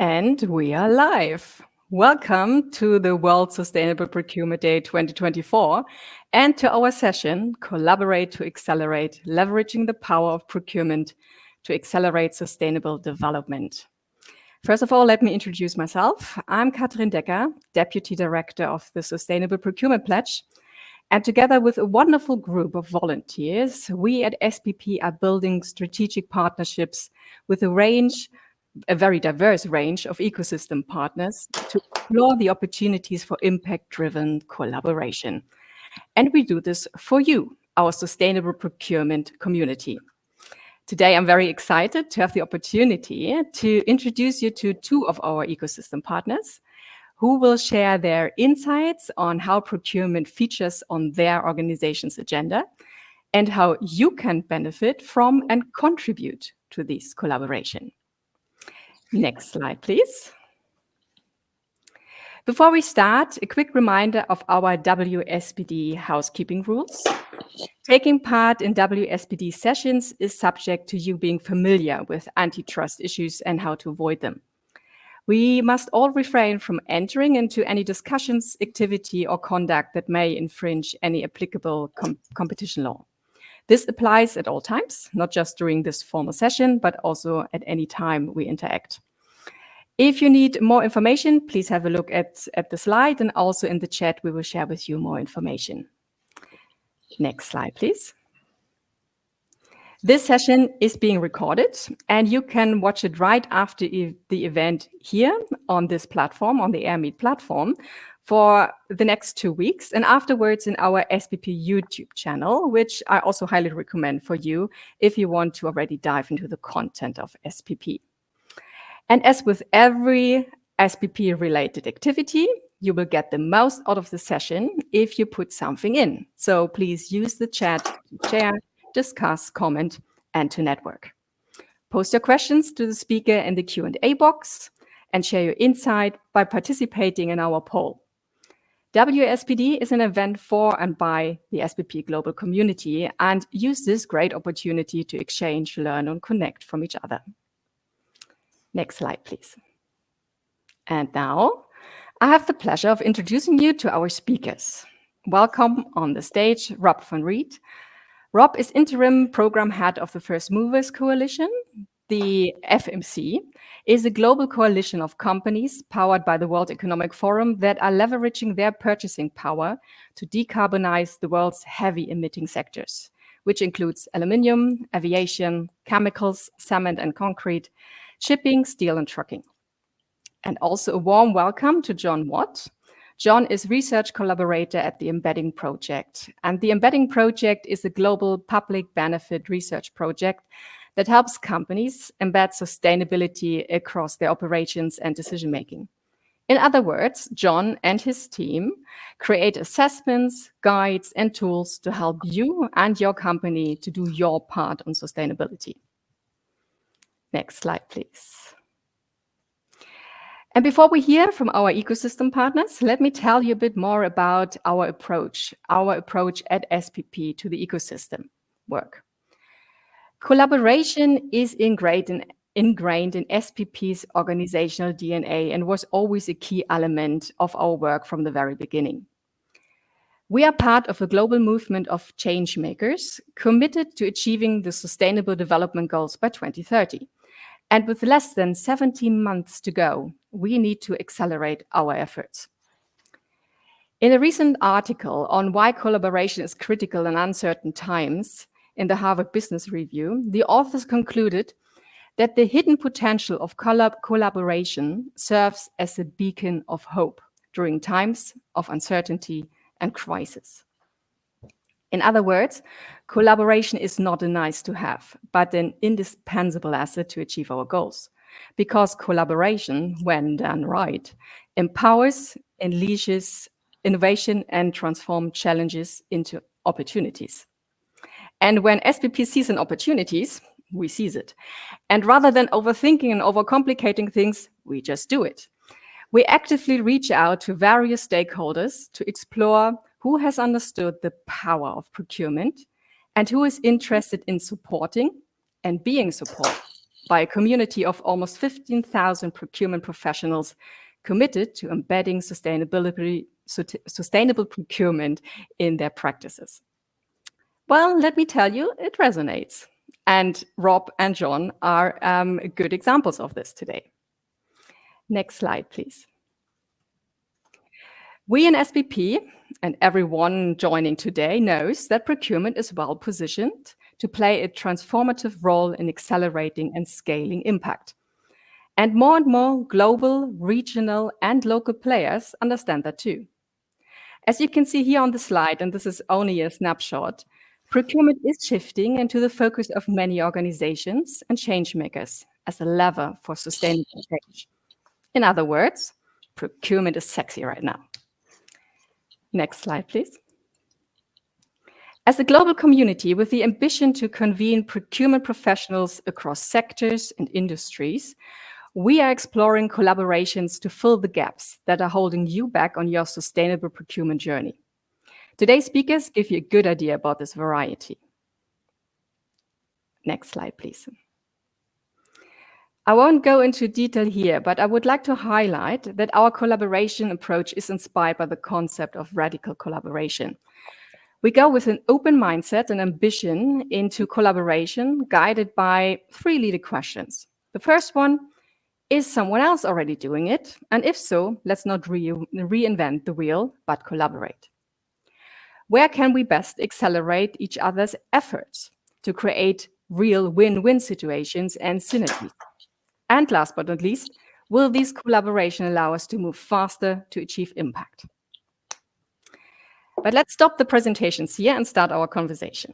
And we are live. Welcome to the World Sustainable Procurement Day 2024 and to our session, Collaborate to Accelerate, Leveraging the Power of Procurement to Accelerate Sustainable Development. First of all, let me introduce myself. I'm Kathrin, Deputy Director of the Sustainable Procurement Pledge. And together with a wonderful group of volunteers, we at SPP are building strategic partnerships with a very diverse range of ecosystem partners to explore the opportunities for impact-driven collaboration. And we do this for you, our sustainable procurement community. Today, I'm very excited to have the opportunity to introduce you to two of our ecosystem partners who will share their insights on how procurement features on their organization's agenda and how you can benefit from and contribute to this collaboration. Next slide, please. Before we start, a quick reminder of our WSPD housekeeping rules. Taking part in WSPD sessions is subject to you being familiar with antitrust issues and how to avoid them. We must all refrain from entering into any discussions, activity, or conduct that may infringe any applicable competition law. This applies at all times, not just during this formal session, but also at any time we interact. If you need more information, please have a look at the slide, and also in the chat, we will share with you more information. Next slide, please. This session is being recorded, and you can watch it right after the event here on this platform, on the AirMeet platform, for the next 2 weeks, and afterwards in our SPP YouTube channel, which I also highly recommend for you if you want to already dive into the content of SPP. And as with every SPP-related activity, you will get the most out of the session if you put something in. So please use the chat to share, discuss, comment, and to network. Post your questions to the speaker in the Q&A box and share your insight by participating in our poll. WSPD is an event for and by the SPP global community, and use this great opportunity to exchange, learn, and connect from each other. Next slide, please. And now, I have the pleasure of introducing you to our speakers. Welcome on the stage, Rob van Riet. Rob is Interim Program Head of the First Movers Coalition. The FMC is a global coalition of companies powered by the World Economic Forum that are leveraging their purchasing power to decarbonize the world's heavy emitting sectors, which includes aluminium, aviation, chemicals, cement and concrete, shipping, steel and trucking. And also a warm welcome to John Watt. John is research collaborator at the Embedding project. And the Embedding project is a global public benefit research project that helps companies embed sustainability across their operations and decision-making. In other words, John and his team create assessments, guides, and tools to help you and your company to do your part on sustainability. Next slide, please. And before we hear from our ecosystem partners, let me tell you a bit more about our approach at SPP to the ecosystem work. Collaboration is ingrained in SPP's organizational DNA and was always a key element of our work from the very beginning. We are part of a global movement of change makers committed to achieving the Sustainable Development Goals by 2030. And with less than 17 months to go, we need to accelerate our efforts. In a recent article on why collaboration is critical in uncertain times in the Harvard Business Review, the authors concluded that the hidden potential of collaboration serves as a beacon of hope during times of uncertainty and crisis. In other words, collaboration is not a nice to have, but an indispensable asset to achieve our goals. Because collaboration, when done right, empowers, unleashes innovation and transforms challenges into opportunities. And when SPP sees an opportunities, we seize it. And rather than overthinking and overcomplicating things, we just do it. We actively reach out to various stakeholders to explore who has understood the power of procurement and who is interested in supporting and being supported. by a community of almost 15,000 procurement professionals committed to embedding sustainable procurement in their practices. Well, let me tell you, it resonates. And Rob and John are good examples of this today. Next slide, please. We in SBP, and everyone joining today knows that procurement is well positioned to play a transformative role in accelerating and scaling impact. And more global, regional, and local players understand that too. As you can see here on the slide, and this is only a snapshot, procurement is shifting into the focus of many organizations and change makers as a lever for sustainable change. In other words, procurement is sexy right now. Next slide, please. As a global community with the ambition to convene procurement professionals across sectors and industries, we are exploring collaborations to fill the gaps that are holding you back on your sustainable procurement journey. Today's speakers give you a good idea about this variety. Next slide, please. I won't go into detail here, but I would like to highlight that our collaboration approach is inspired by the concept of radical collaboration. We go with an open mindset and ambition into collaboration, guided by 3 leading questions. The first one, is someone else already doing it? And if so, let's not reinvent the wheel, but collaborate. Where can we best accelerate each other's efforts to create real win-win situations and synergies? And last but not least, will these collaboration allow us to move faster to achieve impact? But let's stop the presentations here and start our conversation.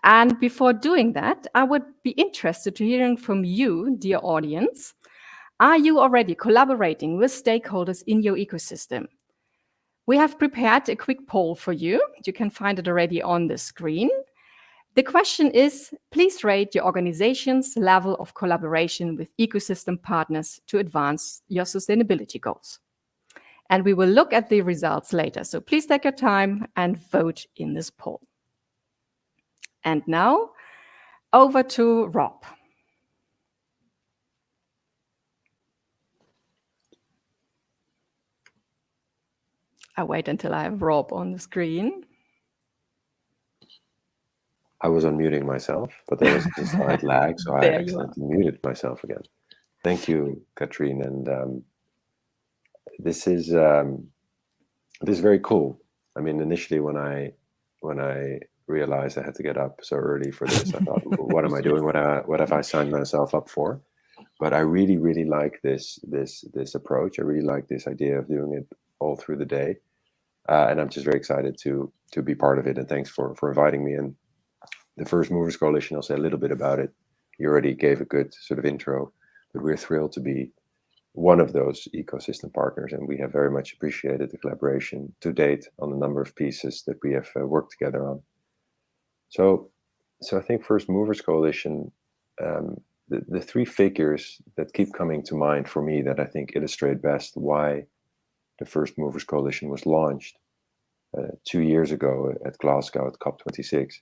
And before doing that, I would be interested to hearing from you, dear audience. Are you already collaborating with stakeholders in your ecosystem? We have prepared a quick poll for you. You can find it already on the screen. The question is, please rate your organization's level of collaboration with ecosystem partners to advance your sustainability goals. And we will look at the results later. So please take your time and vote in this poll. And now, over to Rob. I'll wait until I have Rob on the screen. I was unmuting myself, but there was a slight lag, so I accidentally muted myself again. Thank you, Kathrin, and this is very cool. I mean, initially when I realized I had to get up so early for this, I thought, what am I doing? What have I signed myself up for? But I really like this approach. I really like this idea of doing it all through the day, and I'm just very excited to be part of it. And thanks for inviting me. And the First Movers Coalition, I'll say a little bit about it. You already gave a good sort of intro, but we're thrilled to be one of those ecosystem partners, and we have very much appreciated the collaboration to date on the number of pieces that we have worked together on. So I think First Movers Coalition, the 3 figures that keep coming to mind for me that I think illustrate best why the First Movers Coalition was launched 2 years ago at Glasgow at COP26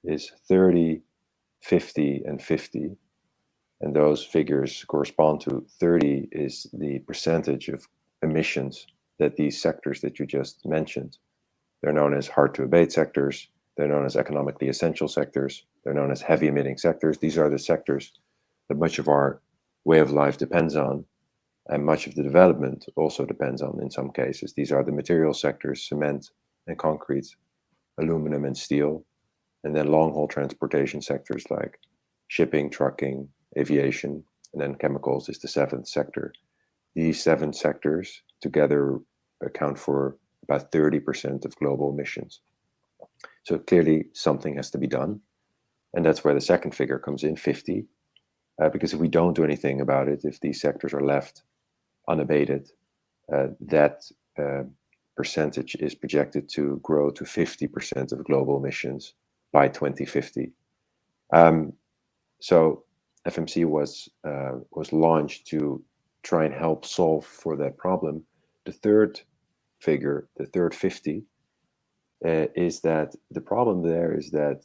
is 30, 50, and 50. And those figures correspond to 30 is the percentage of emissions that these sectors that you just mentioned. They're known as hard to abate sectors. They're known as economically essential sectors. They're known as heavy emitting sectors. These are the sectors that much of our way of life depends on, and much of the development also depends on in some cases. These are the material sectors, cement and concrete, aluminum and steel, and then long-haul transportation sectors like shipping, trucking, aviation, and then chemicals is the 7th sector. These 7 sectors together account for about 30% of global emissions. So clearly something has to be done. And that's where the second figure comes in, 50. Because if we don't do anything about it, if these sectors are left unabated, that percentage is projected to grow to 50% of global emissions by 2050. So FMC was launched to try and help solve for that problem. The third figure, the third 50, is that the problem there is that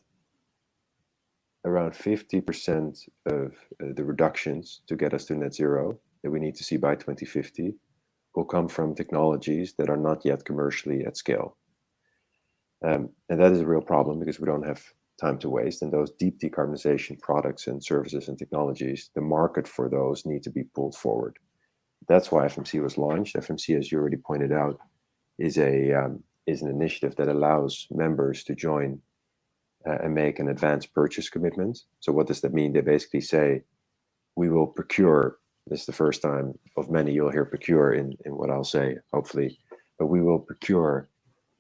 around 50% of the reductions to get us to net zero that we need to see by 2050 will come from technologies that are not yet commercially at scale. And that is a real problem because we don't have time to waste. And those deep decarbonization products and services and technologies, the market for those need to be pulled forward. That's why FMC was launched. FMC, as you already pointed out, is an initiative that allows members to join and make an advanced purchase commitment. So what does that mean? They basically say, we will procure, this is the first time of many you'll hear procure in what I'll say, hopefully, but we will procure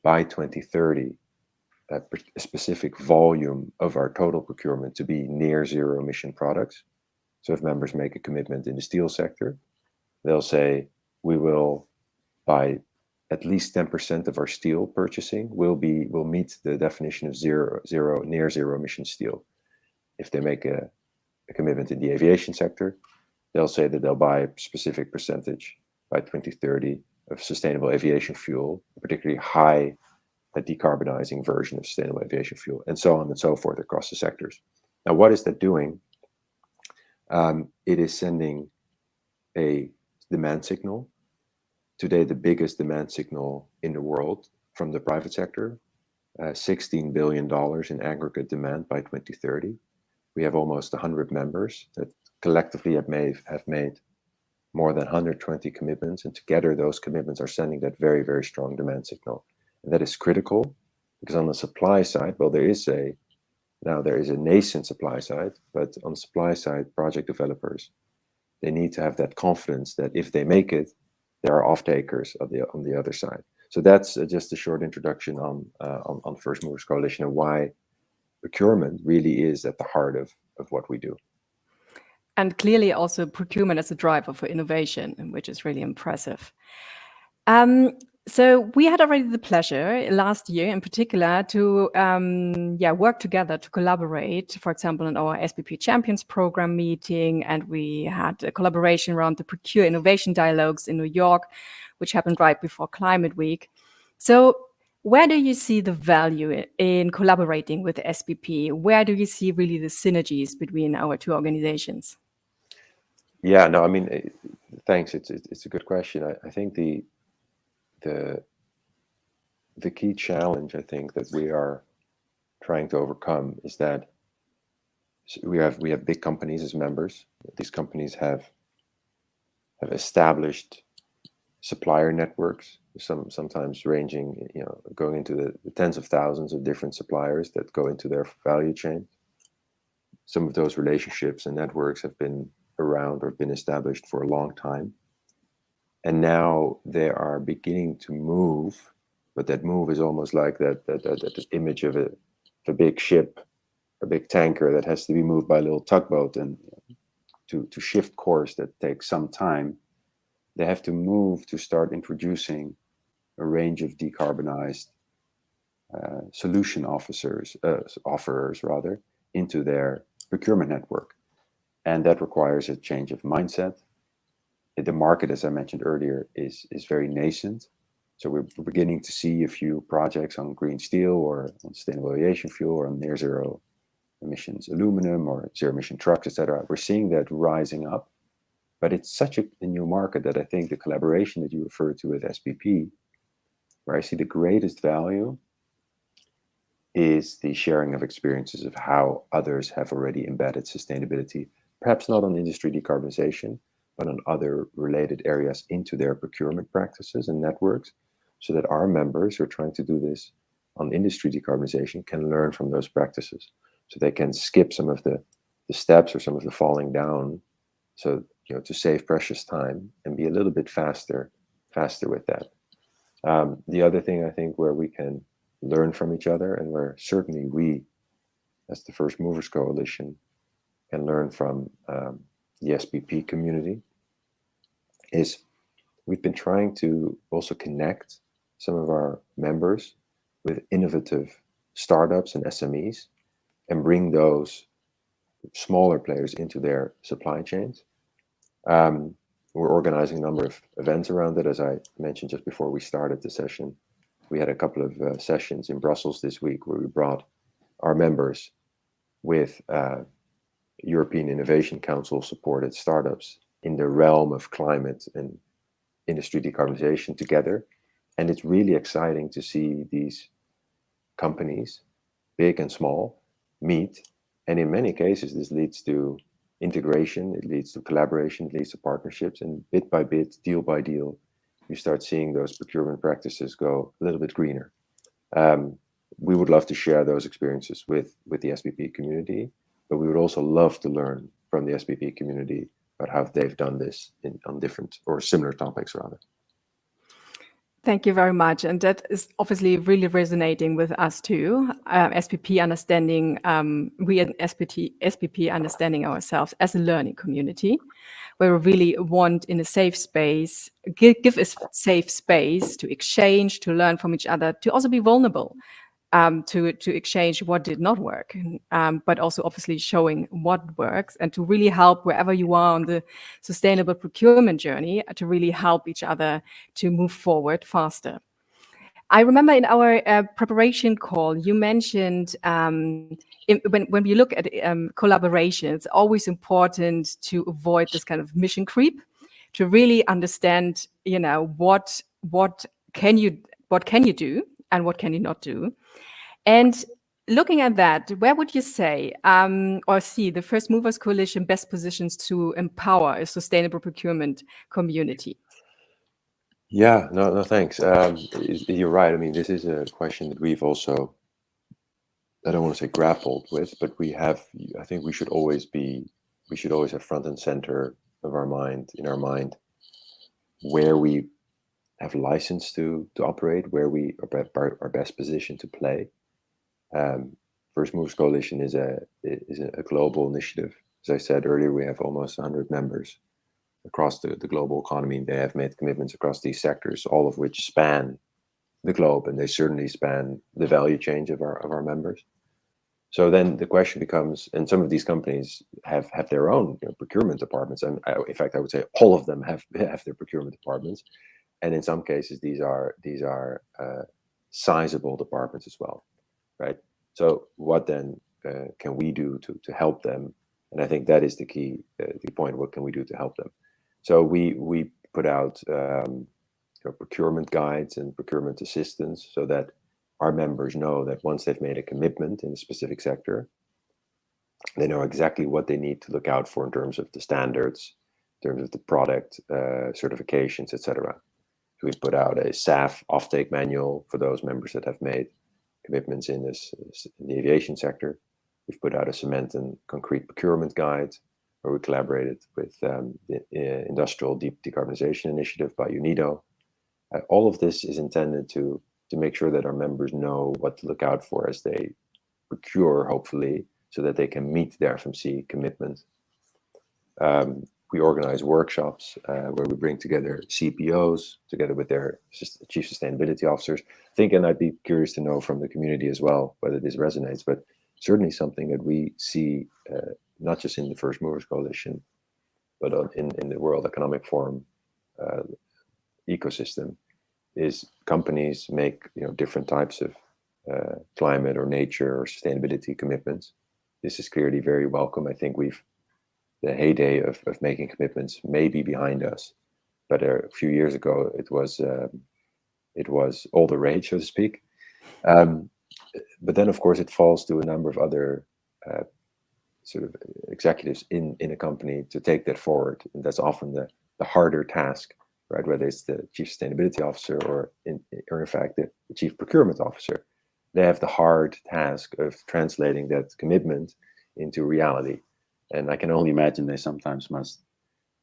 by 2030 a specific volume of our total procurement to be near zero emission products. So if members make a commitment in the steel sector, they'll say, we will buy at least 10% of our steel purchasing will meet the definition of near zero emission steel. If they make a commitment in the aviation sector, they'll say that they'll buy a specific percentage by 2030 of sustainable aviation fuel, particularly high decarbonizing version of sustainable aviation fuel, and so on and so forth across the sectors. Now, what is that doing? It is sending a demand signal. Today, the biggest demand signal in the world from the private sector, $16 billion in aggregate demand by 2030. We have almost 100 members that collectively have made more than 120 commitments, and together those commitments are sending that very, very strong demand signal. And that is critical because on the supply side, well, there is a nascent supply side, but on the supply side, project developers, they need to have that confidence that if they make it, there are off-takers on the other side. So that's just a short introduction on First Movers Coalition and why procurement really is at the heart of what we do. And clearly also procurement as a driver for innovation, which is really impressive. So we had already the pleasure last year in particular to work together to collaborate, for example, in our SBP Champions Program meeting, and we had a collaboration around the Procure Innovation Dialogues in New York, which happened right before Climate Week. So where do you see the value in collaborating with the SBP? Where do you see really the synergies between our two organizations? Yeah, no, I mean, thanks. It's a good question. I think the key challenge I think that we are trying to overcome is that we have big companies as members. These companies have established supplier networks, sometimes ranging, going into the tens of thousands of different suppliers that go into their value chain. Some of those relationships and networks have been around or been established for a long time. And now they are beginning to move, but that move is almost like that image of a big ship, a big tanker that has to be moved by a little tugboat, and to shift course that takes some time. They have to move to start introducing a range of decarbonized solution offerers into their procurement network. And that requires a change of mindset. The market, as I mentioned earlier, is very nascent. So we're beginning to see a few projects on green steel or on sustainable aviation fuel or on near zero emissions aluminum or zero emission trucks, etc. We're seeing that rising up. But it's such a new market that I think the collaboration that you referred to with SBP, where I see the greatest value, is the sharing of experiences of how others have already embedded sustainability, perhaps not on industry decarbonization, but on other related areas into their procurement practices and networks, so that our members who are trying to do this on industry decarbonization can learn from those practices. So they can skip some of the steps or some of the falling down, so to save precious time and be a little bit faster with that. The other thing I think where we can learn from each other, and where certainly we, as the First Movers Coalition, can learn from the SBP community, is we've been trying to also connect some of our members with innovative startups and SMEs and bring those smaller players into their supply chains. We're organizing a number of events around it. As I mentioned just before we started the session, we had a couple of sessions in Brussels this week where we brought our members with European Innovation Council supported startups in the realm of climate and industry decarbonization together. And it's really exciting to see these companies, big and small, meet. And in many cases, this leads to integration, it leads to collaboration, it leads to partnerships, and bit by bit, deal by deal, you start seeing those procurement practices go a little bit greener. We would love to share those experiences with the SPP community, but we would also love to learn from the SPP community about how they've done this on different or similar topics rather. Thank you very much. And that is obviously really resonating with us too. SPP understanding, we at SPP understanding ourselves as a learning community, where we really want in a safe space, give a safe space to exchange, to learn from each other, to also be vulnerable, to exchange what did not work, but also obviously showing what works, and to really help wherever you are on the sustainable procurement journey, to really help each other to move forward faster. I remember in our preparation call, you mentioned when we look at collaboration, it's always important to avoid this kind of mission creep, to really understand, what can you do and what can you not do. And looking at that, where would you say or see the First Movers Coalition best positions to empower a sustainable procurement community? Yeah, no, thanks. You're right. I mean, this is a question that we've also, I don't want to say grappled with, but I think we should always have front and center of our mind, where we have license to operate, where we are best positioned to play. First Movers Coalition is a global initiative. As I said earlier, we have almost 100 members across the global economy. They have made commitments across these sectors, all of which span the globe, and they certainly span the value chain of our members. So then the question becomes, and some of these companies have their own procurement departments, and in fact, I would say all of them have their procurement departments, and in some cases, these are sizable departments as well, right? So what then can we do to help them? And I think that is the key point. What can we do to help them? So we put out procurement guides and procurement assistance so that our members know that once they've made a commitment in a specific sector, they know exactly what they need to look out for in terms of the standards, in terms of the product certifications, etc. So we've put out a SAF offtake manual for those members that have made commitments in the aviation sector. We've put out a cement and concrete procurement guide, where we collaborated with the Industrial Decarbonization Initiative by UNIDO. All of this is intended to make sure that our members know what to look out for as they procure, hopefully, so that they can meet their FMC commitment. We organize workshops where we bring together CPOs together with their chief sustainability officers. And I'd be curious to know from the community as well whether this resonates, but certainly something that we see not just in the First Movers Coalition, but in the World Economic Forum ecosystem, is companies make different types of climate or nature or sustainability commitments. This is clearly very welcome. I think the heyday of making commitments may be behind us, but a few years ago it was all the rage, so to speak. But then, of course, it falls to a number of other sort of executives in a company to take that forward, and that's often the harder task, right? Whether it's the chief sustainability officer or in fact the chief procurement officer, they have the hard task of translating that commitment into reality. And I can only imagine they sometimes must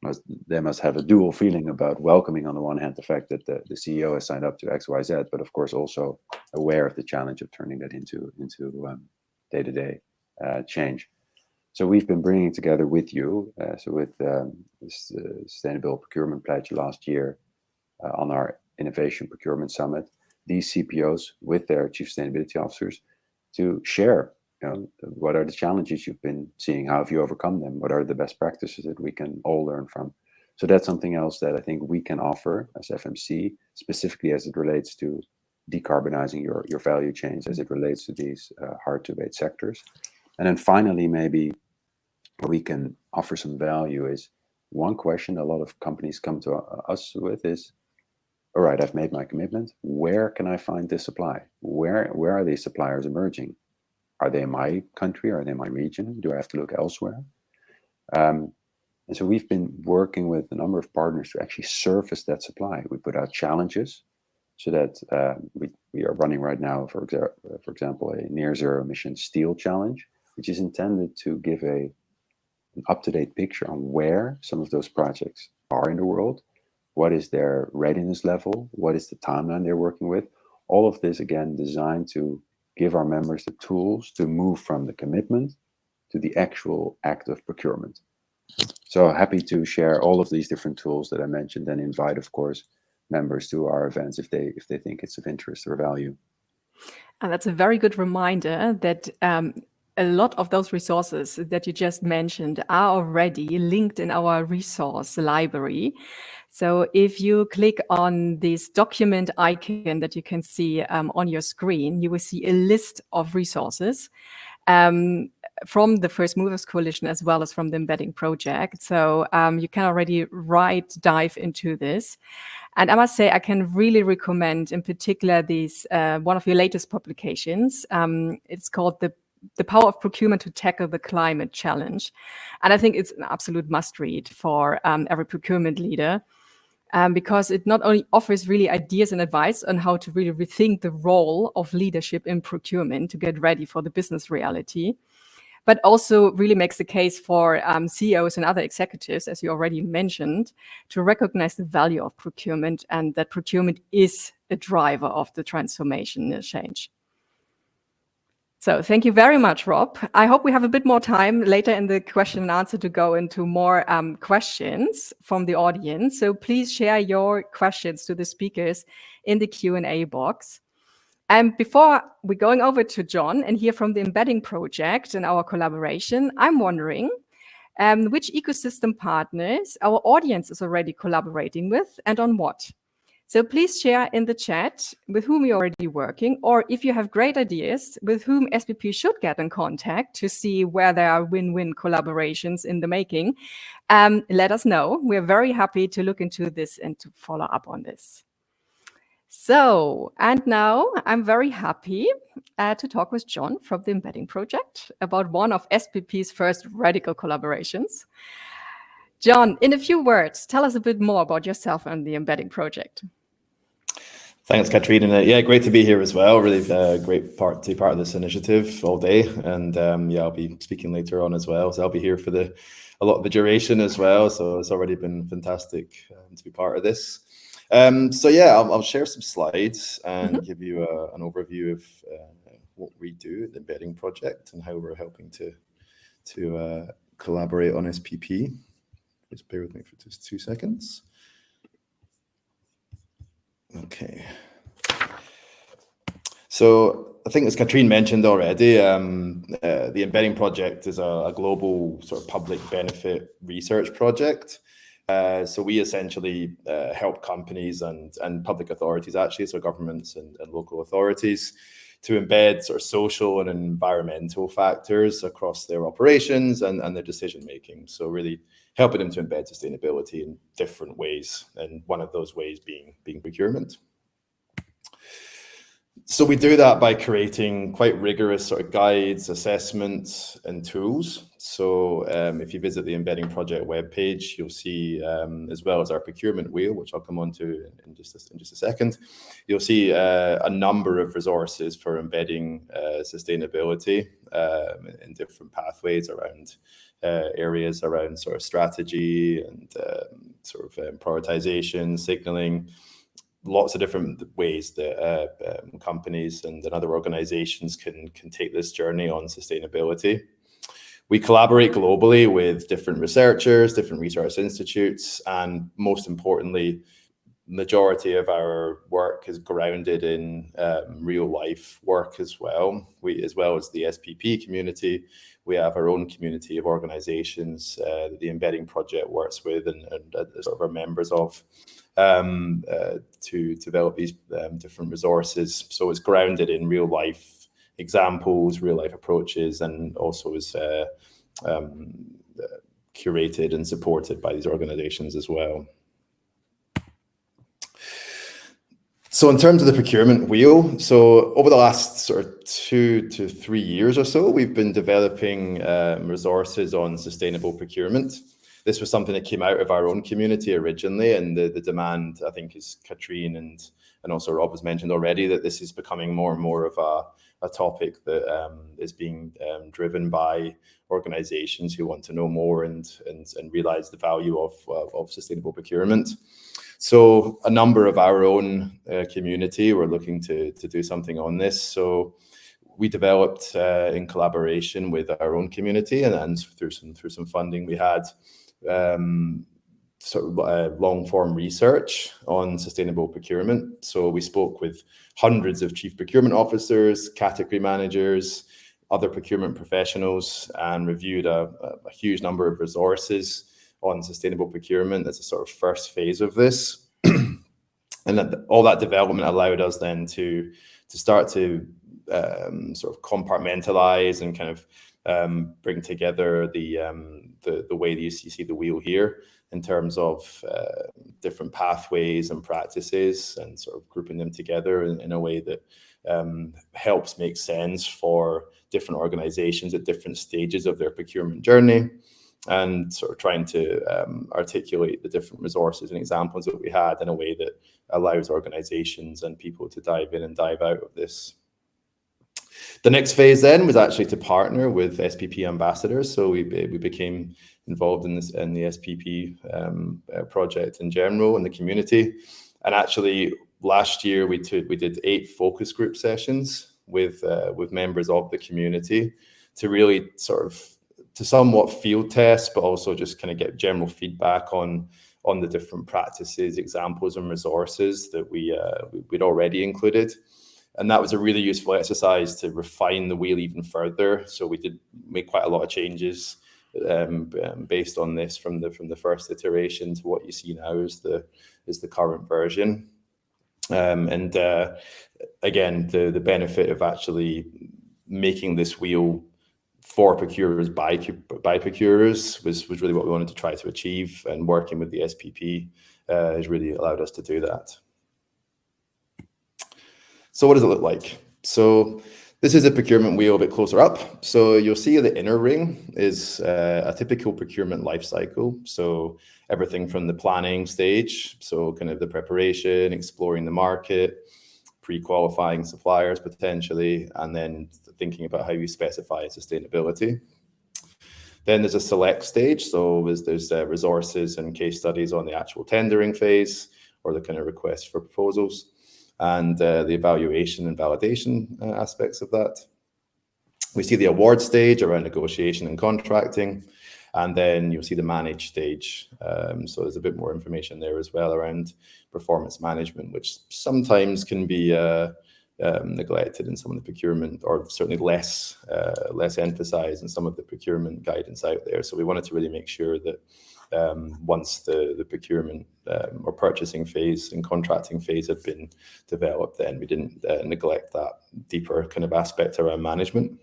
have a dual feeling about welcoming, on the one hand, the fact that the CEO has signed up to XYZ, but of course also aware of the challenge of turning that into day-to-day change. So we've been bringing together with you, with this Sustainable Procurement Pledge last year on our Innovation Procurement Summit, these CPOs with their chief sustainability officers to share what are the challenges you've been seeing? How have you overcome them? What are the best practices that we can all learn from? So that's something else that I think we can offer as FMC, specifically as it relates to decarbonizing your value chains, as it relates to these hard-to-abate sectors. And then finally, maybe we can offer some value is one question a lot of companies come to us with is, all right, I've made my commitment. Where can I find this supply? Where are these suppliers emerging? Are they in my country? Are they in my region? Do I have to look elsewhere? And so we've been working with a number of partners to actually surface that supply. We put out challenges so that we are running right now, for example, a near zero emission steel challenge, which is intended to give an up-to-date picture on where some of those projects are in the world. What is their readiness level? What is the timeline they're working with? All of this, again, designed to give our members the tools to move from the commitment to the actual act of procurement. So happy to share all of these different tools that I mentioned and invite, of course, members to our events if they think it's of interest or value. And that's a very good reminder that a lot of those resources that you just mentioned are already linked in our resource library. So if you click on this document icon that you can see on your screen, you will see a list of resources from the First Movers Coalition as well as from the Embedding project. So you can already dive into this. And I must say, I can really recommend, in particular, these one of your latest publications. It's called the Power of Procurement to Tackle the Climate Challenge. And I think it's an absolute must-read for every procurement leader, because it not only offers really ideas and advice on how to really rethink the role of leadership in procurement to get ready for the business reality, but also really makes the case for CEOs and other executives, as you already mentioned, to recognize the value of procurement and that procurement is a driver of the transformation and change. So thank you very much, Rob. I hope we have a bit more time later in the question and answer to go into more questions from the audience. So please share your questions to the speakers in the Q&A box. And before we're going over to John and hear from the Embedding project and our collaboration, I'm wondering which ecosystem partners our audience is already collaborating with and on what. So please share in the chat with whom you're already working, or if you have great ideas with whom SPP should get in contact to see where there are win-win collaborations in the making, let us know. We're very happy to look into this and to follow up on this. So, and now I'm very happy to talk with John from the Embedding project about one of SPP's first radical collaborations. John, in a few words, tell us a bit more about yourself and the Embedding project. Thanks, Kathrin. And yeah, great to be here as well. Really great to be part of this initiative all day. And yeah, I'll be speaking later on as well. So I'll be here for a lot of the duration as well. So it's already been fantastic to be part of this. So yeah, I'll share some slides and give you an overview of what we do at the Embedding project and how we're helping to collaborate on SPP. Just bear with me for just 2 seconds. Okay. So I think as Kathrin mentioned already, the Embedding project is a global sort of public benefit research project. So we essentially help companies and public authorities, actually, so governments and local authorities, to embed sort of social and environmental factors across their operations and their decision making. So really helping them to embed sustainability in different ways, and one of those ways being procurement. So we do that by creating quite rigorous sort of guides, assessments, and tools. So if you visit the Embedding project webpage, you'll see, as well as our procurement wheel, which I'll come on to in just a second, you'll see a number of resources for embedding sustainability in different pathways around areas around sort of strategy and sort of prioritization, signaling. Lots of different ways that companies and other organizations can take this journey on sustainability. We collaborate globally with different researchers, different research institutes, and most importantly, majority of our work is grounded in real life work as well. As well as the SPP community, we have our own community of organizations that the Embedding project works with and sort of are members of to develop these different resources. So it's grounded in real life examples, real life approaches, and also is curated and supported by these organizations as well. So in terms of the procurement wheel, so over the last sort of 2 to 3 years or so, we've been developing resources on sustainable procurement. This was something that came out of our own community originally, and the demand, I think, is Kathrin and also Rob has mentioned already, that this is becoming more and more of a topic that is being driven by organizations who want to know more and realize the value of sustainable procurement. So a number of our own community were looking to do something on this. So we developed in collaboration with our own community and through some funding we had sort of long form research on sustainable procurement. So we spoke with hundreds of chief procurement officers, category managers, other procurement professionals, and reviewed a huge number of resources on sustainable procurement as a sort of first phase of this. And all that development allowed us then to start to sort of compartmentalize and kind of bring together the way that you see the wheel here in terms of different pathways and practices, and sort of grouping them together in a way that helps make sense for different organizations at different stages of their procurement journey, and sort of trying to articulate the different resources and examples that we had in a way that allows organizations and people to dive in and dive out of this. The next phase then was actually to partner with SPP ambassadors. So we became involved in the SPP project in general in the community. And actually last year we did 8 focus group sessions with members of the community to really sort of to somewhat field test, but also just kind of get general feedback on the different practices, examples, and resources that we'd already included. And that was a really useful exercise to refine the wheel even further. So we did make quite a lot of changes based on this from the first iteration to what you see now is the current version. And again, the benefit of actually making this wheel for procurers by procurers was really what we wanted to try to achieve, and working with the SPP has really allowed us to do that. So what does it look like? So this is a procurement wheel a bit closer up. So you'll see the inner ring is a typical procurement life cycle. So everything from the planning stage, so kind of the preparation, exploring the market, pre-qualifying suppliers potentially, and then thinking about how you specify sustainability. Then there's a select stage. So there's resources and case studies on the actual tendering phase, or the kind of request for proposals, and the evaluation and validation aspects of that. We see the award stage around negotiation and contracting, and then you'll see the manage stage. So there's a bit more information there as well around performance management, which sometimes can be neglected in some of the procurement, or certainly less emphasized in some of the procurement guidance out there. So we wanted to really make sure that once the procurement or purchasing phase and contracting phase had been developed, then we didn't neglect that deeper kind of aspect around management.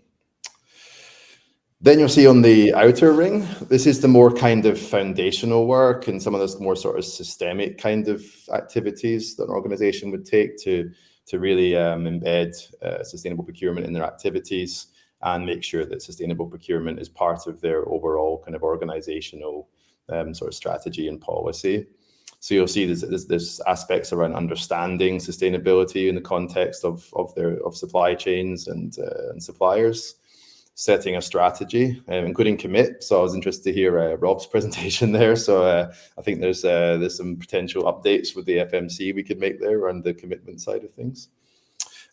Then you'll see on the outer ring, this is the more kind of foundational work and some of those more sort of systemic kind of activities that an organization would take to really embed sustainable procurement in their activities and make sure that sustainable procurement is part of their overall kind of organizational sort of strategy and policy. So you'll see there's aspects around understanding sustainability in the context of supply chains and suppliers, setting a strategy, including commit. So I was interested to hear Rob's presentation there. So I think there's some potential updates with the FMC we could make there around the commitment side of things.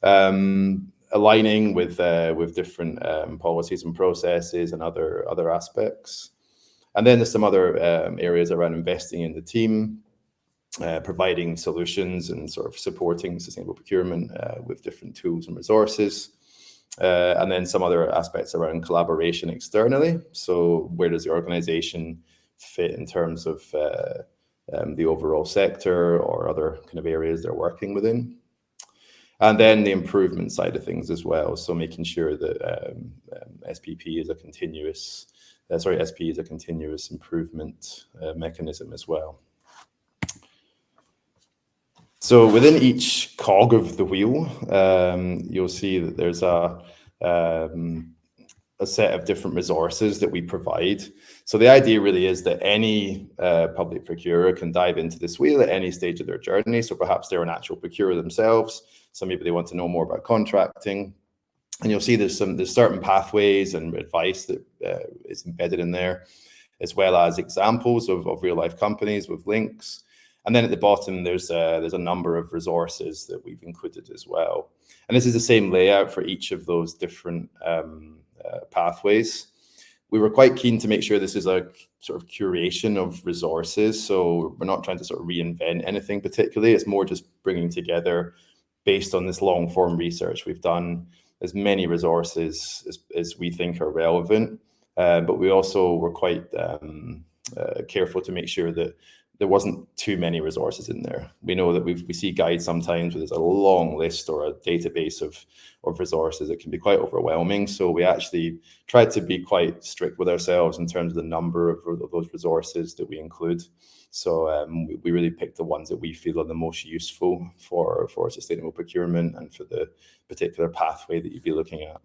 Aligning with different policies and processes and other aspects. And then there's some other areas around investing in the team, providing solutions and sort of supporting sustainable procurement with different tools and resources. And then some other aspects around collaboration externally. So where does the organization fit in terms of the overall sector or other kind of areas they're working within? And then the improvement side of things as well. So making sure that SPP is a continuous, SP is a continuous improvement mechanism as well. So within each cog of the wheel, you'll see that there's a set of different resources that we provide. So the idea really is that any public procurer can dive into this wheel at any stage of their journey. So perhaps they're an actual procurer themselves. So maybe they want to know more about contracting. And you'll see there's certain pathways and advice that is embedded in there, as well as examples of real life companies with links. And then at the bottom, there's a number of resources that we've included as well. And this is the same layout for each of those different pathways. We were quite keen to make sure this is a sort of curation of resources. So we're not trying to sort of reinvent anything particularly. It's more just bringing together, based on this long form research we've done, as many resources as we think are relevant. But we also were quite careful to make sure that there wasn't too many resources in there. We know that we see guides sometimes where there's a long list or a database of resources that can be quite overwhelming. So we actually tried to be quite strict with ourselves in terms of the number of those resources that we include. So we really picked the ones that we feel are the most useful for sustainable procurement and for the particular pathway that you'd be looking at.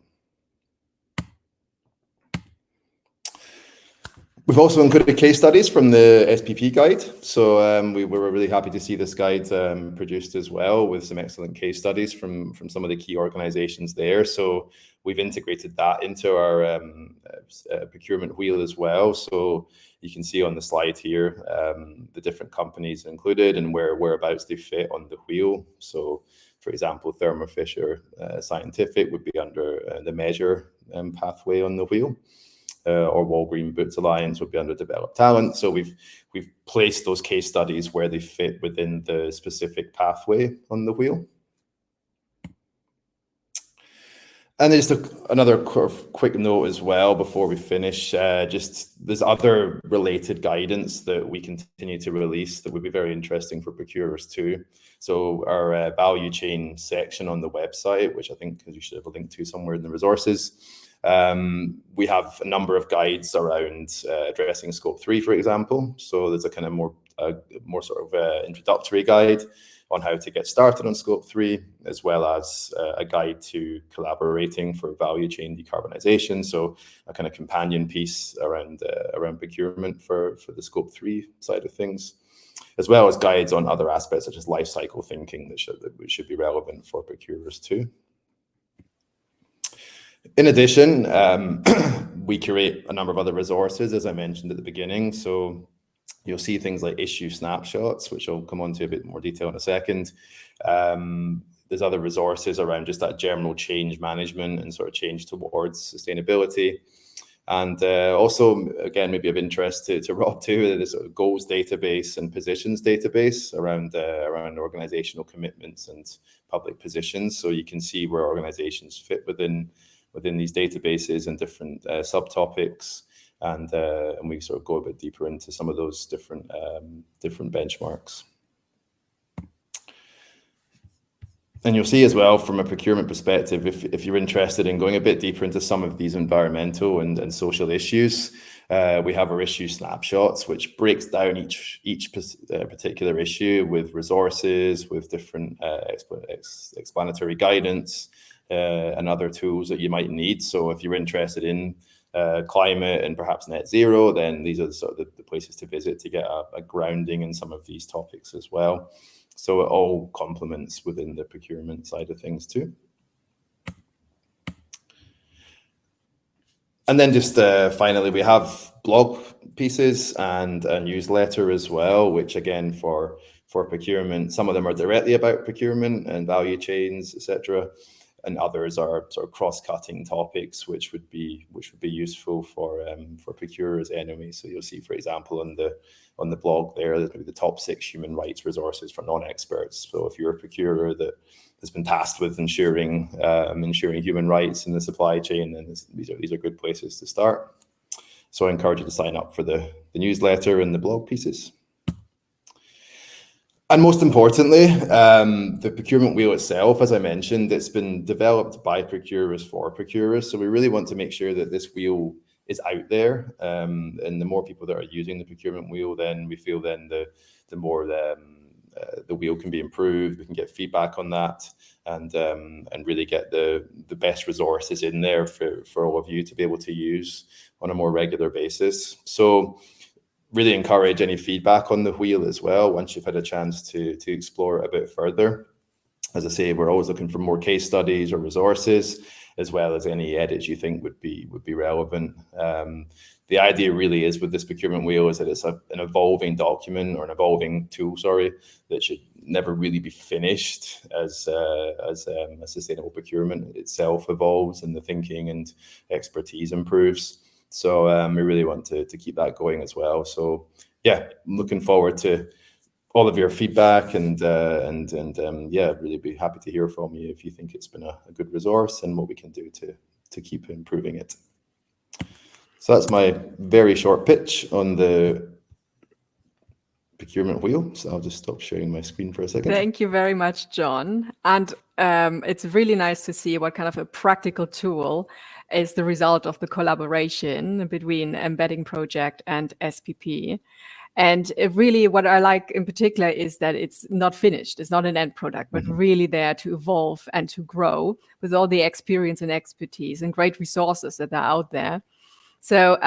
We've also included case studies from the SPP guide. So we were really happy to see this guide produced as well, with some excellent case studies from some of the key organizations there. So we've integrated that into our procurement wheel as well. So you can see on the slide here the different companies included and whereabouts they fit on the wheel. So for example, Thermo Fisher Scientific would be under the measure pathway on the wheel. Or Walgreen Boots Alliance would be under developed talent. So we've placed those case studies where they fit within the specific pathway on the wheel. And there's another quick note as well before we finish. Just there's other related guidance that we continue to release that would be very interesting for procurers too. So our value chain section on the website, which I think you should have a link to somewhere in the resources. We have a number of guides around addressing scope 3, for example. So there's a kind of more sort of introductory guide on how to get started on scope 3, as well as a guide to collaborating for value chain decarbonization. So a kind of companion piece around procurement for the scope 3 side of things, as well as guides on other aspects such as life cycle thinking that should be relevant for procurers too. In addition, we curate a number of other resources, as I mentioned at the beginning. So you'll see things like issue snapshots, which I'll come on to a bit more detail in a second. There's other resources around just that general change management and sort of change towards sustainability. And also, again, maybe of interest to Rob too, there's a goals database and positions database around organizational commitments and public positions. So you can see where organizations fit within these databases and different subtopics, and we sort of go a bit deeper into some of those different benchmarks. And you'll see as well from a procurement perspective, if you're interested in going a bit deeper into some of these environmental and social issues, we have our issue snapshots, which breaks down each particular issue with resources, with different explanatory guidance, and other tools that you might need. So if you're interested in climate and perhaps net zero, then these are sort of the places to visit to get a grounding in some of these topics as well. So it all complements within the procurement side of things too. And then just finally, we have blog pieces and a newsletter as well, which again for procurement, some of them are directly about procurement and value chains, etc. And others are sort of cross-cutting topics, which would be useful for procurers anyway. So you'll see, for example, on the blog there's maybe the top 6 human rights resources for non-experts. So if you're a procurer that has been tasked with ensuring human rights in the supply chain, then these are good places to start. So I encourage you to sign up for the newsletter and the blog pieces. And most importantly, the procurement wheel itself, as I mentioned, it's been developed by procurers for procurers. So we really want to make sure that this wheel is out there. And the more people that are using the procurement wheel, then we feel then the more the wheel can be improved. We can get feedback on that and really get the best resources in there for all of you to be able to use on a more regular basis. So really encourage any feedback on the wheel as well once you've had a chance to explore it a bit further. As I say, we're always looking for more case studies or resources, as well as any edits you think would be relevant. The idea really is with this procurement wheel is that it's an evolving document or an evolving tool, sorry, that should never really be finished as sustainable procurement itself evolves and the thinking and expertise improves. So we really want to keep that going as well. So yeah, I'm looking forward to all of your feedback and yeah, really be happy to hear from you if you think it's been a good resource and what we can do to keep improving it. So that's my very short pitch on the procurement wheel. So I'll just stop sharing my screen for a second. Thank you very much, John. And it's really nice to see what kind of a practical tool is the result of the collaboration between Embedding Project and SPP. And really what I like in particular is that it's not finished. It's not an end product, but really there to evolve and to grow with all the experience and expertise and great resources that are out there. So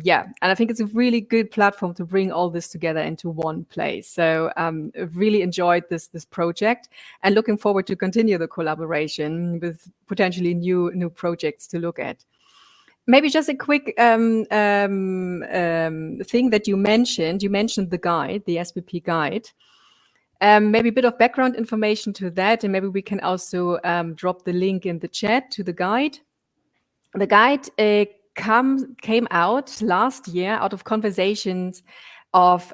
yeah, and I think it's a really good platform to bring all this together into one place. So really enjoyed this project and looking forward to continue the collaboration with potentially new projects to look at. Maybe just a quick thing that you mentioned. You mentioned the guide, the SPP guide. Maybe a bit of background information to that, and maybe we can also drop the link in the chat to the guide. The guide came out last year out of conversations of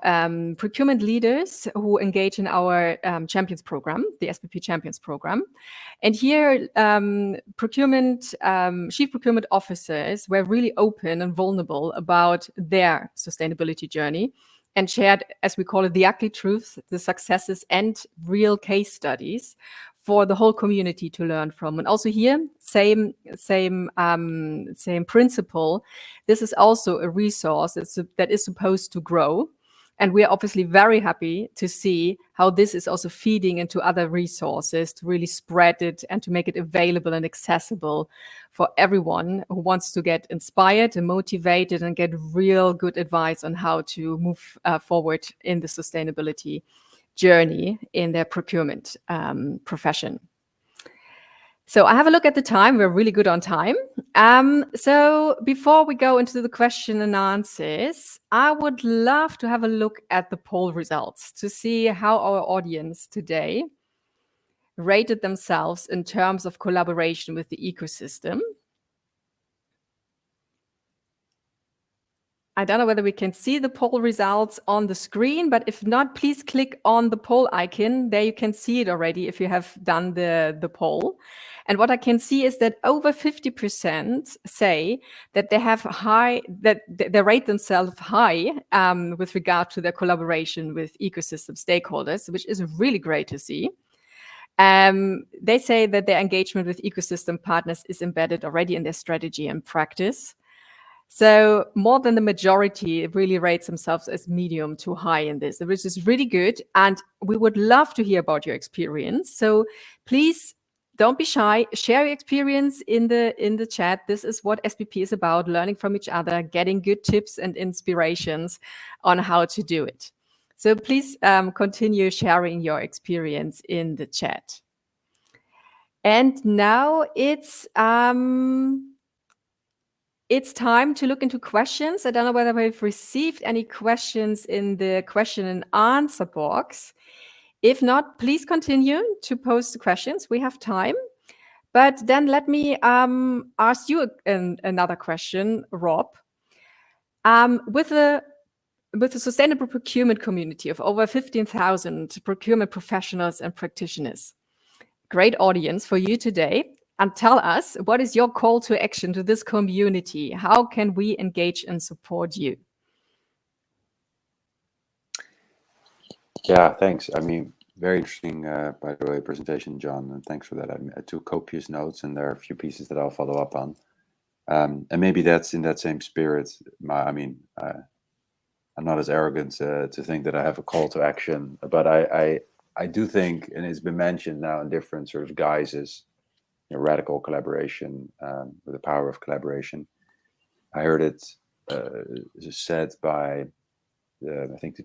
procurement leaders who engage in our Champions program, the SPP Champions program. And here, chief procurement officers were really open and vulnerable about their sustainability journey and shared, as we call it, the ugly truths, the successes, and real case studies for the whole community to learn from. And also here, same principle. This is also a resource that is supposed to grow. And we are obviously very happy to see how this is also feeding into other resources to really spread it and to make it available and accessible for everyone who wants to get inspired and motivated and get real good advice on how to move forward in the sustainability journey in their procurement profession. So I have a look at the time. We're really good on time. So before we go into the question and answers, I would love to have a look at the poll results to see how our audience today rated themselves in terms of collaboration with the ecosystem. I don't know whether we can see the poll results on the screen, but if not, please click on the poll icon. There you can see it already if you have done the poll. And what I can see is that over 50% say that they rate themselves high with regard to their collaboration with ecosystem stakeholders, which is really great to see. They say that their engagement with ecosystem partners is embedded already in their strategy and practice. So more than the majority really rates themselves as medium to high in this, which is really good. And we would love to hear about your experience. So please don't be shy. Share your experience in the chat. This is what SPP is about, learning from each other, getting good tips and inspirations on how to do it. So please continue sharing your experience in the chat. And now it's time to look into questions. I don't know whether we've received any questions in the question and answer box. If not, please continue to post the questions. We have time. But then let me ask you another question, Rob. With the sustainable procurement community of over 15,000 procurement professionals and practitioners, great audience for you today. And tell us, what is your call to action to this community? How can we engage and support you? Yeah, thanks. I mean, Very interesting, by the way, presentation, John, and thanks for that. I took copious notes, and there are a few pieces that I'll follow up on. And maybe that's in that same spirit. I'm not as arrogant to think that I have a call to action, but I do think, and it's been mentioned now in different sort of guises, radical collaboration, with the power of collaboration. I heard it said by, I think,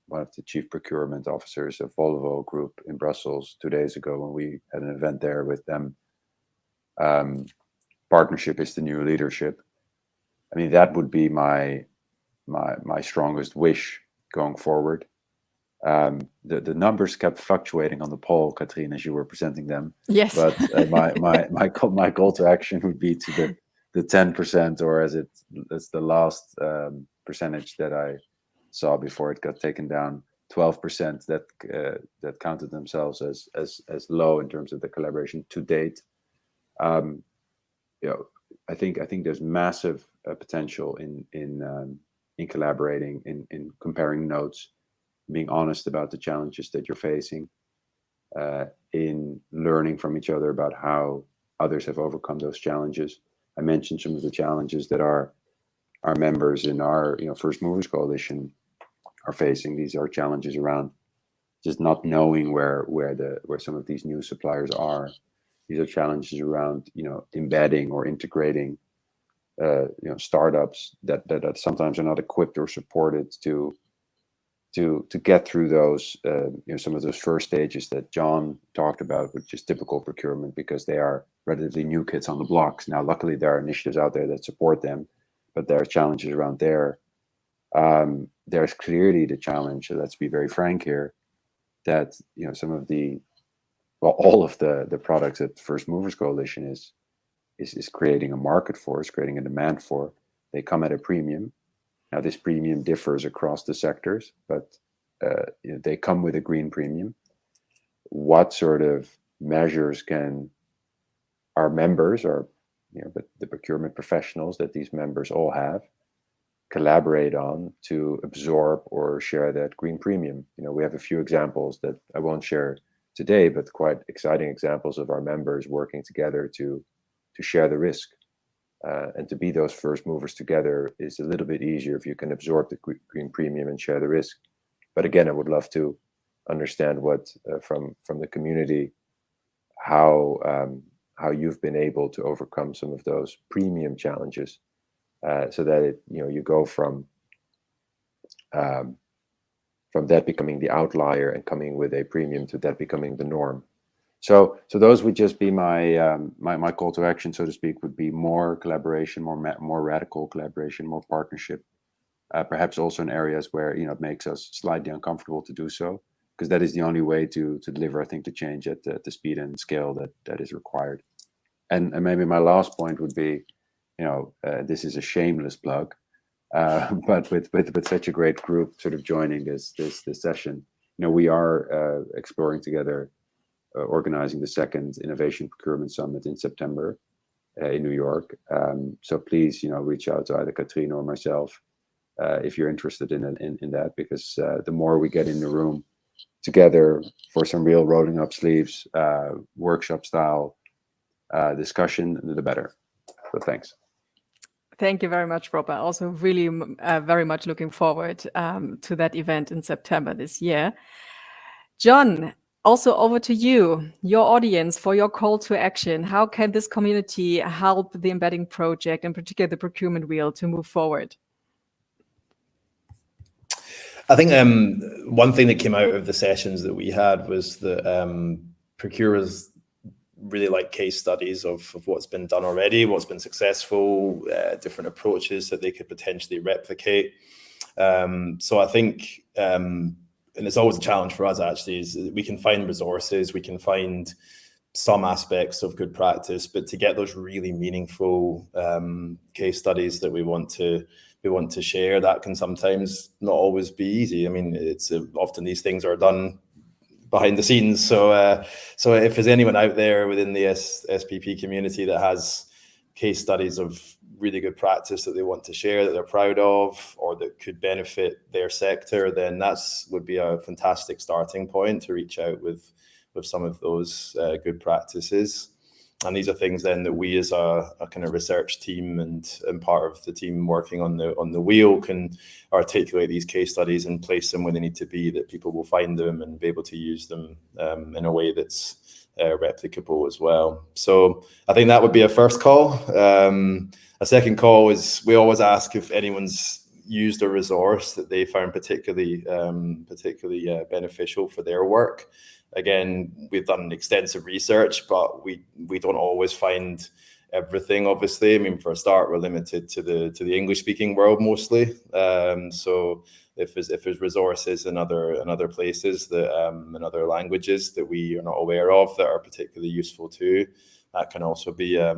one of the chief procurement officers of Volvo Group in Brussels 2 days ago when we had an event there with them. Partnership is the new leadership. I mean, that would be my strongest wish going forward. The numbers kept fluctuating on the poll, Kathrin, as you were presenting them. Yes. But my call to action would be to the 10%, or as it's the last percentage that I saw before it got taken down, 12% that counted themselves as low in terms of the collaboration to date. I think there's massive potential in collaborating, in comparing notes, being honest about the challenges that you're facing, in learning from each other about how others have overcome those challenges. I mentioned some of the challenges that our members in our First Movers Coalition are facing. These are challenges around just not knowing where some of these new suppliers are. These are challenges around embedding or integrating startups that sometimes are not equipped or supported to get through those some of those first stages that John talked about, which is typical procurement, because they are relatively new kids on the blocks. Now, luckily, there are initiatives out there that support them, but there are challenges around there. There's clearly the challenge, let's be very frank here, that some of all of the products that First Movers Coalition is creating a market for, is creating a demand for, they come at a premium. Now, this premium differs across the sectors, but they come with a green premium. What sort of measures can our members, or the procurement professionals that these members all have, collaborate on to absorb or share that green premium? We have a few examples that I won't share today, but quite exciting examples of our members working together to share the risk. And to be those first movers together is a little bit easier if you can absorb the green premium and share the risk. But again, I would love to understand what from the community, how you've been able to overcome some of those premium challenges, so that you go from that becoming the outlier and coming with a premium to that becoming the norm. So those would just be my my call to action, so to speak, would be more collaboration, more radical collaboration, more partnership, perhaps also in areas where it makes us slightly uncomfortable to do so, because that is the only way to deliver, I think, the change at the speed and scale that is required. And maybe my last point would be, this is a shameless plug, but with such a great group sort of joining this session, we are exploring together, organizing the second Innovation Procurement Summit in September in New York. So please, reach out to either Kathrin or myself if you're interested in that, because the more we get in the room together for some real rolling up sleeves, workshop style discussion, the better. So thanks. Thank you very much, Robert. Also really very much looking forward to that event in September this year. John, also over to you, your audience, for your call to action. How can this community help the Embedding project, in particular the procurement wheel, to move forward? I think one thing that came out of the sessions that we had was that procurers really like case studies of what's been done already, what's been successful, different approaches that they could potentially replicate. So I think, and it's always a challenge for us actually, is we can find resources, we can find some aspects of good practice, but to get those really meaningful case studies that we want to share, that can sometimes not always be easy. I mean, it's often these things are done behind the scenes. So if there's anyone out there within the SPP community that has case studies of really good practice that they want to share, that they're proud of, or that could benefit their sector, then would be a fantastic starting point to reach out with some of those good practices. And these are things then that we as a kind of research team and part of the team working on the wheel can articulate these case studies and place them where they need to be, that people will find them and be able to use them in a way that's replicable as well. So I think that would be a first call. A second call is, we always ask if anyone's used a resource that they found particularly beneficial for their work. Again, we've done extensive research, but we don't always find everything, obviously. I mean, for a start, we're limited to the English-speaking world mostly. So if there's resources in other places that in other languages that we are not aware of that are particularly useful too, that can also be a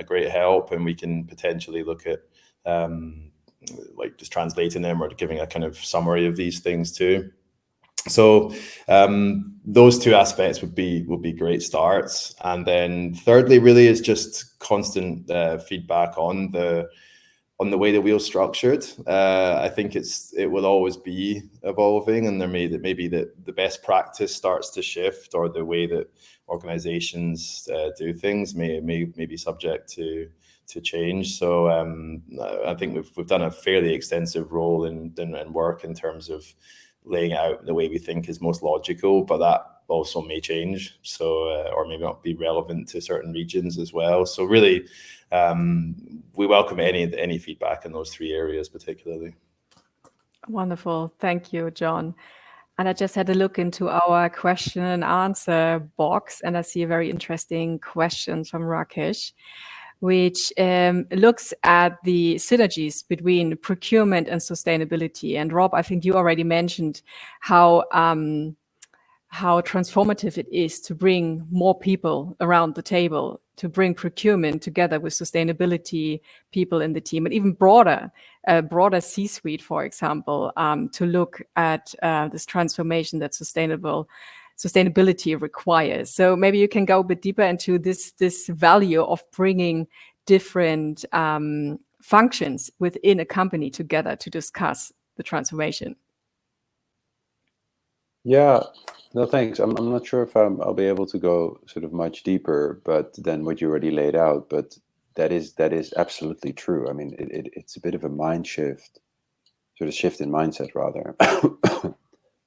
great help, and we can potentially look at like just translating them or giving a kind of summary of these things too. So those two aspects would be great starts. And then thirdly, really, is just constant feedback on the way the wheel's structured. I think it will always be evolving, and maybe the best practice starts to shift, or the way that organizations do things may be subject to change. So I think we've done a fairly extensive role in work in terms of laying out the way we think is most logical, but that also may change, so or may not be relevant to certain regions as well. So really, we welcome any feedback in those three areas particularly. Wonderful, thank you, John. And I just had a look into our question and answer box, and I see a very interesting question from Rakesh, which looks at the synergies between procurement and sustainability. And Rob, I think you already mentioned how transformative it is to bring more people around the table, to bring procurement together with sustainability people in the team, and even broader C-suite, for example, to look at this transformation that sustainability requires. So maybe you can go a bit deeper into this value of bringing different functions within a company together to discuss the transformation. Yeah, no, thanks. I'm not sure if I'll be able to go sort of much deeper, but than what you already laid out. But that is absolutely true. I mean, it's a bit of a mind shift, sort of shift in mindset rather,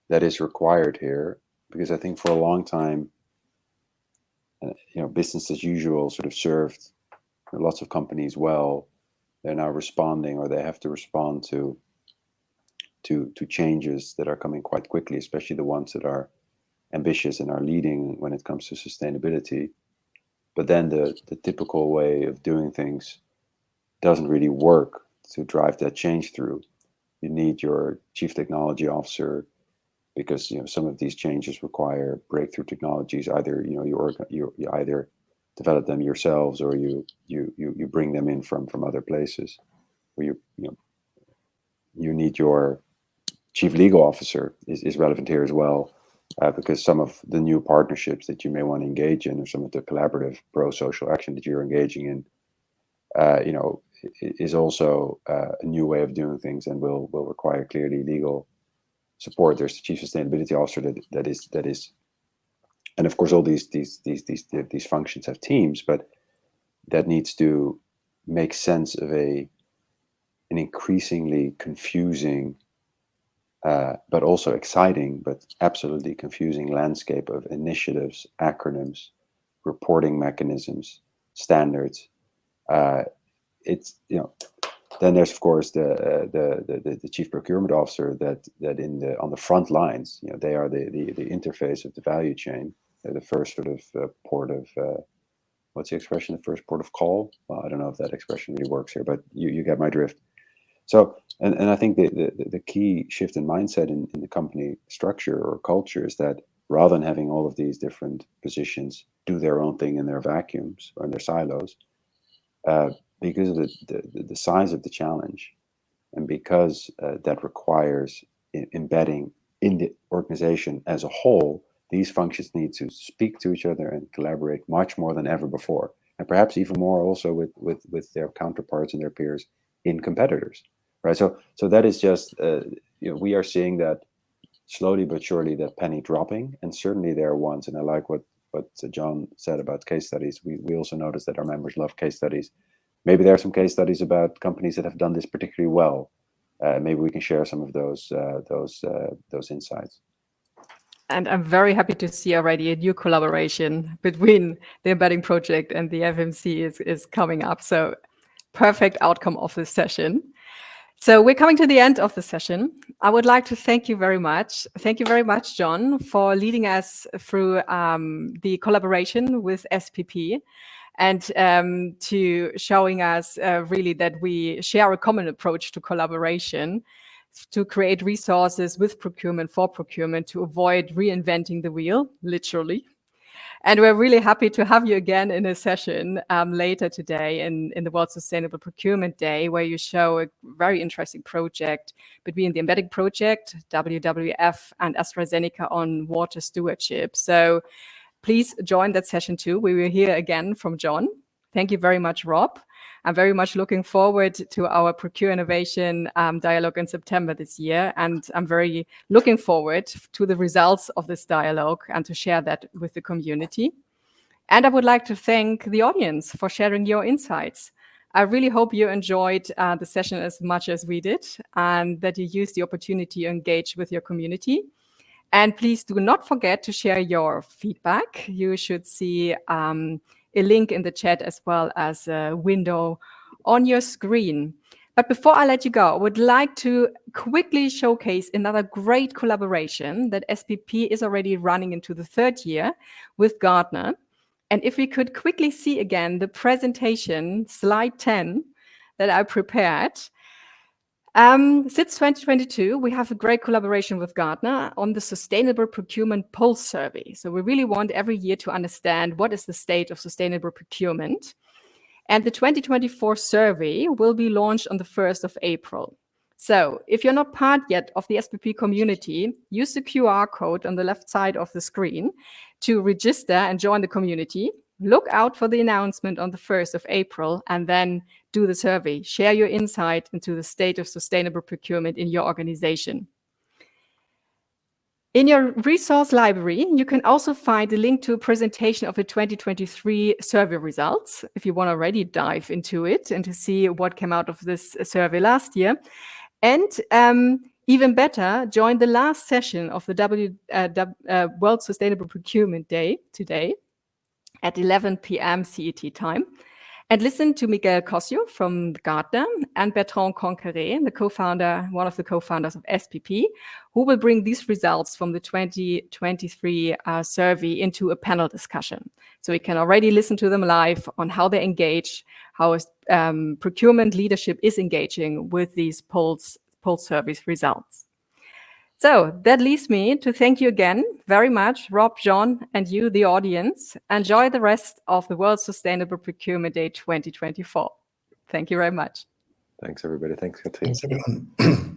that is required here, because I think for a long time, business as usual sort of served lots of companies well. They're now responding, or they have to respond to changes that are coming quite quickly, especially the ones that are ambitious and are leading when it comes to sustainability. But then the typical way of doing things doesn't really work to drive that change through. You need your chief technology officer, because some of these changes require breakthrough technologies. Either you either develop them yourselves, or you bring them in from other places. Or you need your chief legal officer is relevant here as well, because some of the new partnerships that you may want to engage in, or some of the collaborative pro-social action that you're engaging in, is also a new way of doing things, and will require clearly legal support. There's the chief sustainability officer that is, and of course all these functions have teams, but that needs to make sense of an increasingly confusing, but also exciting, but absolutely confusing landscape of initiatives, acronyms, reporting mechanisms, standards. It's then there's of course the chief procurement officer that on the front lines, they are the interface of the value chain. They're the first sort of port of what's the expression? The first port of call. Well, I don't know if that expression really works here, but you get my drift. So, and I think the key shift in mindset in the company structure or culture is that rather than having all of these different positions do their own thing in their vacuums or in their silos, because of the size of the challenge, and because that requires embedding in the organization as a whole, these functions need to speak to each other and collaborate much more than ever before. and perhaps even more also with their counterparts and their peers in competitors, right? So that is just we are seeing that slowly but surely, that penny dropping, and certainly there are ones, and I like what John said about case studies. We also notice that our members love case studies. Maybe there are some case studies about companies that have done this particularly well. Maybe we can share some of those insights. And I'm very happy to see already a new collaboration between the Embedding project and the FMC is coming up. So perfect outcome of this session. So we're coming to the end of the session. I would like to thank you very much. Thank you very much, John, for leading us through the collaboration with SPP and to showing us really that we share a common approach to collaboration to create resources with procurement for procurement to avoid reinventing the wheel, literally. And we're really happy to have you again in a session later today in the World Sustainable Procurement Day, where you show a very interesting project between the Embedding project, WWF, and AstraZeneca on water stewardship. So please join that session too. We will hear again from John. Thank you very much, Rob. I'm very much looking forward to our Procure Innovation dialogue in September this year. And I'm very looking forward to the results of this dialogue and to share that with the community. And I would like to thank the audience for sharing your insights. I really hope you enjoyed the session as much as we did and that you used the opportunity to engage with your community. And please do not forget to share your feedback. You should see a link in the chat as well as a window on your screen. But before I let you go, I would like to quickly showcase another great collaboration that SPP is already running into the 3rd year with Gartner. And if we could quickly see again the presentation, slide 10, that I prepared. Since 2022, we have a great collaboration with Gartner on the Sustainable Procurement Pulse Survey. So we really want every year to understand what is the state of sustainable procurement. And the 2024 survey will be launched on the 1st of April. So if you're not part yet of the SPP community, use the QR code on the left side of the screen to register and join the community. Look out for the announcement on the 1st of April and then do the survey. Share your insight into the state of sustainable procurement in your organization. In your resource library, you can also find a link to a presentation of the 2023 survey results, if you want to already dive into it and to see what came out of this survey last year. And even better, join the last session of the World Sustainable Procurement Day today at 11 p.m. CET time. And listen to Miguel Cosio from Gartner and Bertrand Conqueré, one of the co-founders of SPP, who will bring these results from the 2023 survey into a panel discussion. So we can already listen to them live on how they engage, how procurement leadership is engaging with these pulse survey results. So that leaves me to thank you again very much, Rob, John, and you, the audience. Enjoy the rest of the World Sustainable Procurement Day 2024. Thank you very much. Thanks, everybody. Thanks, Kathrin. Thanks, everyone.